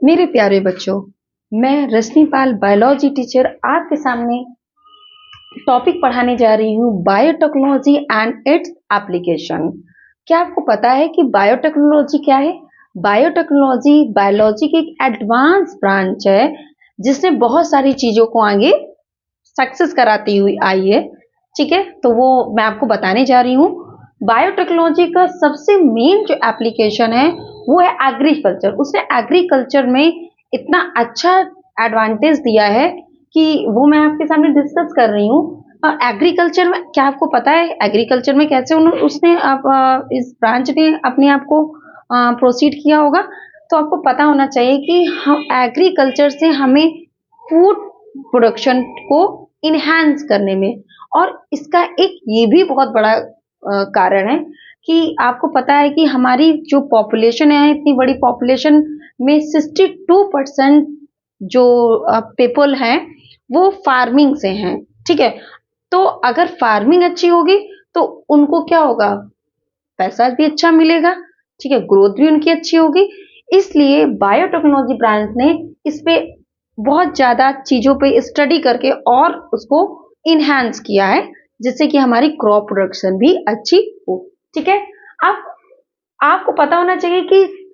मेरे प्यारे बच्चों, मैं रश्मि पाल बायोलॉजी टीचर आपके सामने टॉपिक पढ़ाने जा रही हूँ बायोटेक्नोलॉजी एंड इट्स एप्लीकेशन। क्या आपको पता है कि बायोटेक्नोलॉजी क्या है? बायोटेक्नोलॉजी बायोलॉजी की एक एडवांस ब्रांच है जिसने बहुत सारी चीजों को आगे सक्सेस कराती हुई आई है। ठीक है, तो वो मैं आपको बताने जा रही हूँ। बायोटेक्नोलॉजी का सबसे मेन जो एप्लीकेशन है वो है एग्रीकल्चर। उसने एग्रीकल्चर में इतना अच्छा एडवांटेज दिया है कि वो मैं आपके सामने डिस्कस कर रही हूँ। एग्रीकल्चर में क्या आपको पता है एग्रीकल्चर में कैसे उसने इस ब्रांच ने अपने आप को प्रोसीड किया होगा? तो आपको पता होना चाहिए कि हम एग्रीकल्चर से हमें फूड प्रोडक्शन को इनहेंस करने में, और इसका एक ये भी बहुत बड़ा कारण है कि आपको पता है कि हमारी जो पॉपुलेशन है, इतनी बड़ी पॉपुलेशन में 62% जो पीपल हैं वो फार्मिंग से हैं। ठीक है, तो अगर फार्मिंग अच्छी होगी तो उनको क्या होगा? पैसा भी अच्छा मिलेगा। ठीक है, ग्रोथ भी उनकी अच्छी होगी। इसलिए बायोटेक्नोलॉजी ब्रांच ने इस पे बहुत ज्यादा चीजों पे स्टडी करके और उसको इनहेंस किया है जिससे कि हमारी क्रॉप प्रोडक्शन भी अच्छी हो। ठीक है, अब आपको पता होना चाहिए कि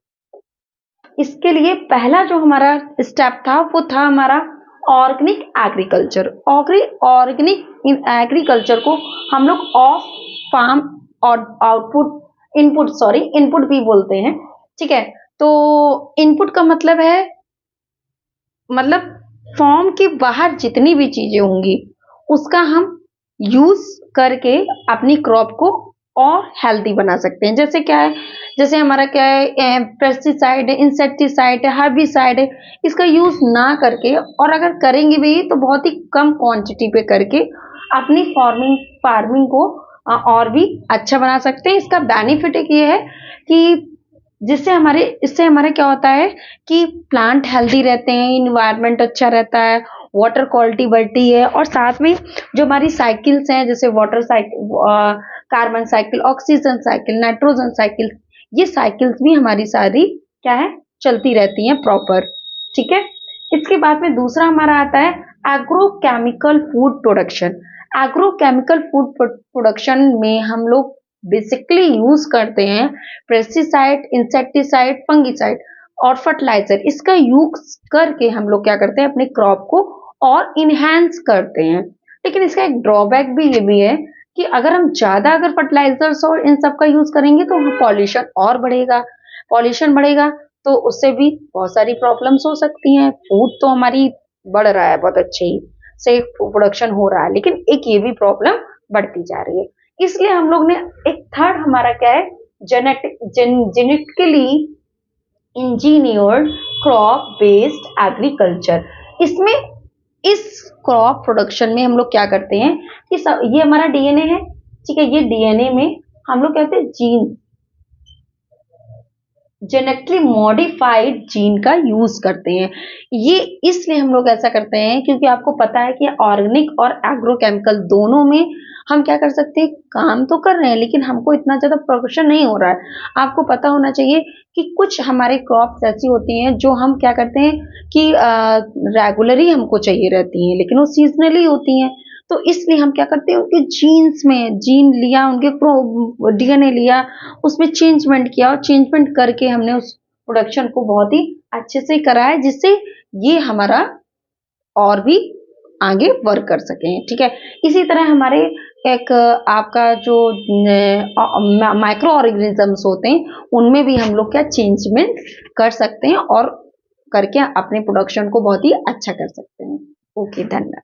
इसके लिए पहला जो हमारा स्टेप था वो था हमारा ऑर्गेनिक एग्रीकल्चर। ऑर्गेनिक एग्रीकल्चर को हम लोग ऑफ फार्म और आउटपुट इनपुट भी बोलते हैं। ठीक है, तो इनपुट का मतलब है फॉर्म के बाहर जितनी भी चीजें होंगी उसका हम यूज करके अपनी क्रॉप को और हेल्दी बना सकते हैं। जैसे क्या है, जैसे हमारा क्या है, पेस्टिसाइड है, इंसेक्टिसाइड है, हर्बिसाइड है, इसका यूज ना करके, और अगर करेंगे भी तो बहुत ही कम क्वांटिटी पे करके अपनी फार्मिंग को और भी अच्छा बना सकते हैं। इसका बेनिफिट एक ये है कि इससे हमारे क्या होता है कि प्लांट हेल्दी रहते हैं, इन्वायरमेंट अच्छा रहता है, वाटर क्वालिटी बढ़ती है, और साथ में जो हमारी साइकिल्स हैं जैसे water cycle, carbon cycle, oxygen cycle, nitrogen cycle, ये साइकिल्स भी हमारी सारी क्या है, चलती रहती हैं प्रॉपर। ठीक है, इसके बाद में दूसरा हमारा आता है agrochemical food production. Agrochemical food production में हम लोग बेसिकली यूज करते हैं पेस्टिसाइड, इंसेक्टिसाइड, फंगिसाइड और फर्टिलाइजर। इसका यूज करके हम लोग क्या करते हैं, अपने क्रॉप को और इनहेंस करते हैं। लेकिन इसका एक ड्रॉबैक भी ये भी है कि अगर फर्टिलाइजर्स और इन सब का यूज करेंगे तो पॉल्यूशन बढ़ेगा, तो उससे भी बहुत सारी प्रॉब्लम्स हो सकती हैं। फूड तो हमारी बढ़ रहा है, बहुत अच्छे ही से प्रोडक्शन हो रहा है, लेकिन एक ये भी प्रॉब्लम बढ़ती जा रही है। इसलिए हम लोग ने एक थर्ड हमारा क्या है, genetically engineered crop based agriculture. इसमें इस क्रॉप प्रोडक्शन में हम लोग क्या करते हैं कि ये हमारा डीएनए है। ठीक है, ये डीएनए में हम लोग कहते हैं जीन, जेनेटिकली मॉडिफाइड जीन का यूज करते हैं। ये इसलिए हम लोग ऐसा करते हैं क्योंकि आपको पता है कि ऑर्गेनिक और एग्रोकेमिकल दोनों में हम क्या कर सकते हैं, काम तो कर रहे हैं लेकिन हमको इतना ज्यादा प्रोडक्शन नहीं हो रहा है। आपको पता होना चाहिए कि कुछ हमारे क्रॉप्स ऐसी होती हैं जो हम क्या करते हैं कि रेगुलरली हमको चाहिए रहती हैं, लेकिन वो सीजनली होती हैं। तो इसलिए हम क्या करते हैं, उनके जीन्स में जीन लिया, उनके डीएनए लिया, उसमें चेंजमेंट किया, और चेंजमेंट करके हमने उस प्रोडक्शन को बहुत ही अच्छे से कराया जिससे ये हमारा और भी आगे वर्क कर सके। ठीक है, इसी तरह हमारे एक आपका जो माइक्रो ऑर्गेनिजम्स होते हैं उनमें भी हम लोग क्या चेंजमेंट कर सकते हैं और करके अपने प्रोडक्शन को बहुत ही अच्छा कर सकते हैं। ओके, धन्यवाद।